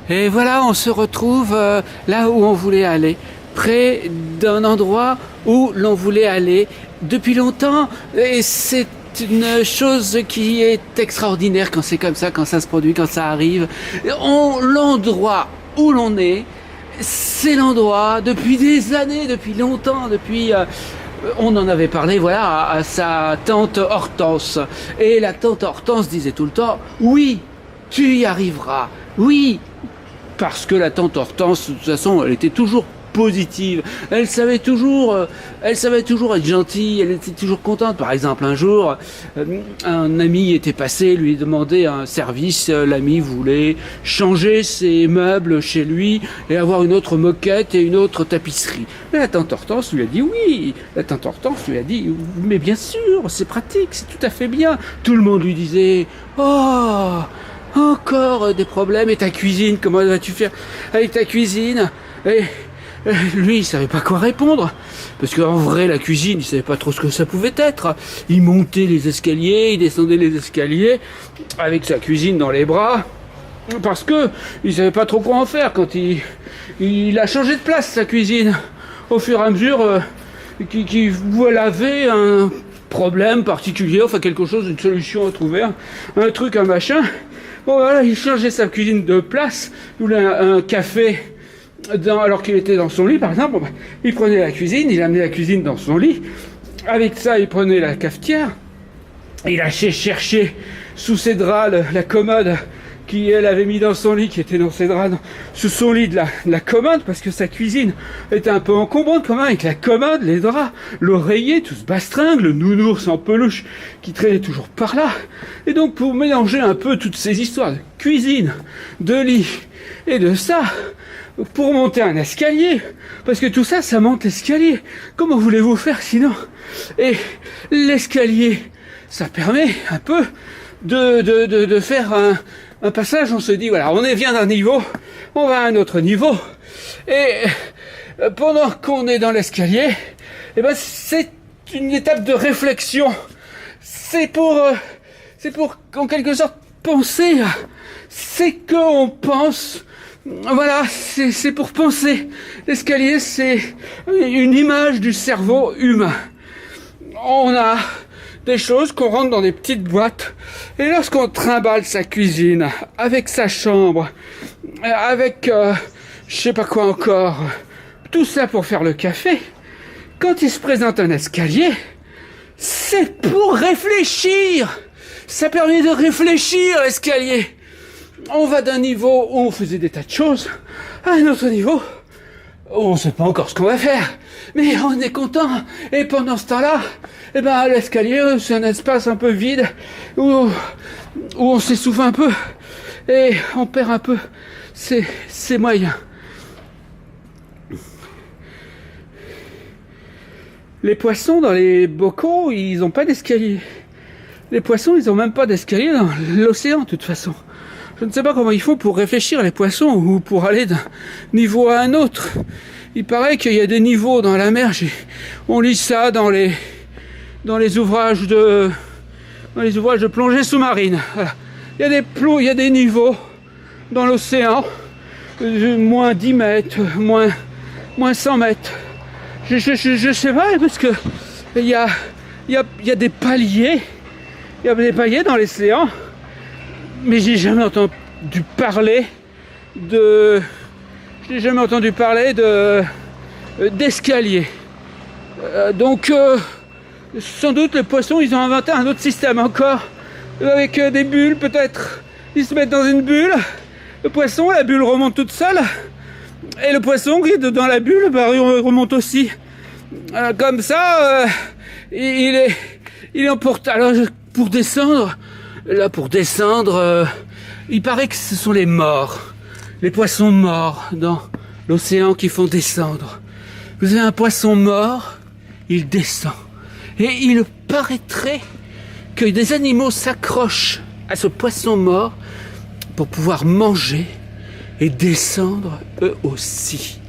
Et voilà, on se retrouve là où on voulait aller, près d'un endroit où l'on voulait aller depuis longtemps. Et c'est une chose qui est extraordinaire quand c'est comme ça, quand ça se produit, quand ça arrive. L'endroit où l'on est, c'est l'endroit depuis des années, depuis longtemps, on en avait parlé, voilà, à sa tante Hortense. Et la tante Hortense disait tout le temps, oui, tu y arriveras, oui. Parce que la tante Hortense, de toute façon, elle était toujours positive. Elle savait toujours être gentille. Elle était toujours contente. Par exemple, un jour, un ami était passé, lui demandait un service. L'ami voulait changer ses meubles chez lui et avoir une autre moquette et une autre tapisserie. Mais la tante Hortense lui a dit oui. La tante Hortense lui a dit mais bien sûr, c'est pratique, c'est tout à fait bien. Tout le monde lui disait oh, encore des problèmes. Et ta cuisine, comment vas-tu faire avec ta cuisine? Et lui, il savait pas quoi répondre. Parce qu'en vrai, la cuisine, il savait pas trop ce que ça pouvait être. Il montait les escaliers, il descendait les escaliers, avec sa cuisine dans les bras. Parce que il savait pas trop quoi en faire quand il a changé de place, sa cuisine. Au fur et à mesure qu'il avait un problème particulier, enfin quelque chose, une solution à trouver, un truc, un machin. Bon voilà, il changeait sa cuisine de place. Il voulait un café alors qu'il était dans son lit, par exemple. Il prenait la cuisine, il amenait la cuisine dans son lit. Avec ça, il prenait la cafetière. Il allait chercher sous ses draps la commode qu'elle avait mis dans son lit, qui était dans ses draps, sous son lit de la commode, parce que sa cuisine était un peu encombrante quand même, avec la commode, les draps, l'oreiller, tout ce bastringue, le nounours en peluche qui traînait toujours par là. Et donc pour mélanger un peu toutes ces histoires de cuisine, de lit et de ça, pour monter un escalier, parce que tout ça, ça monte l'escalier. Comment voulez-vous faire sinon? Et l'escalier, ça permet un peu de faire un passage. On se dit, voilà, on vient d'un niveau, on va à un autre niveau. Et pendant qu'on est dans l'escalier, eh ben, c'est une étape de réflexion. C'est pour en quelque sorte penser à c'est qu'on pense. Voilà, c'est pour penser. L'escalier, c'est une image du cerveau humain. On a des choses qu'on rentre dans des petites boîtes. Et lorsqu'on trimballe sa cuisine, avec sa chambre, avec je sais pas quoi encore, tout ça pour faire le café, quand il se présente un escalier, c'est pour réfléchir. Ça permet de réfléchir, l'escalier. On va d'un niveau où on faisait des tas de choses à un autre niveau où on ne sait pas encore ce qu'on va faire, mais on est content. Et pendant ce temps-là, eh ben, l'escalier, c'est un espace un peu vide où on s'essouffle un peu et on perd un peu ses moyens. Les poissons dans les bocaux, ils n'ont pas d'escalier. Les poissons, ils n'ont même pas d'escalier dans l'océan, de toute façon. Je ne sais pas comment ils font pour réfléchir, les poissons, ou pour aller d'un niveau à un autre. Il paraît qu'il y a des niveaux dans la mer. On lit ça dans les ouvrages de plongée sous-marine. Voilà. Il y a des niveaux dans l'océan, moins 10 mètres, moins 100 mètres. Je sais pas, parce que il y a des paliers. Il y a des paliers dans l'océan. Mais j'ai jamais entendu parler d'escalier. Donc sans doute les poissons, ils ont inventé un autre système encore, avec des bulles peut-être. Ils se mettent dans une bulle, le poisson, la bulle remonte toute seule, et le poisson qui est dans la bulle, bah, il remonte aussi. Comme ça, il est en porte. Alors pour descendre, il paraît que ce sont les morts, les poissons morts dans l'océan qui font descendre. Vous avez un poisson mort, il descend. Et il paraîtrait que des animaux s'accrochent à ce poisson mort pour pouvoir manger et descendre eux aussi.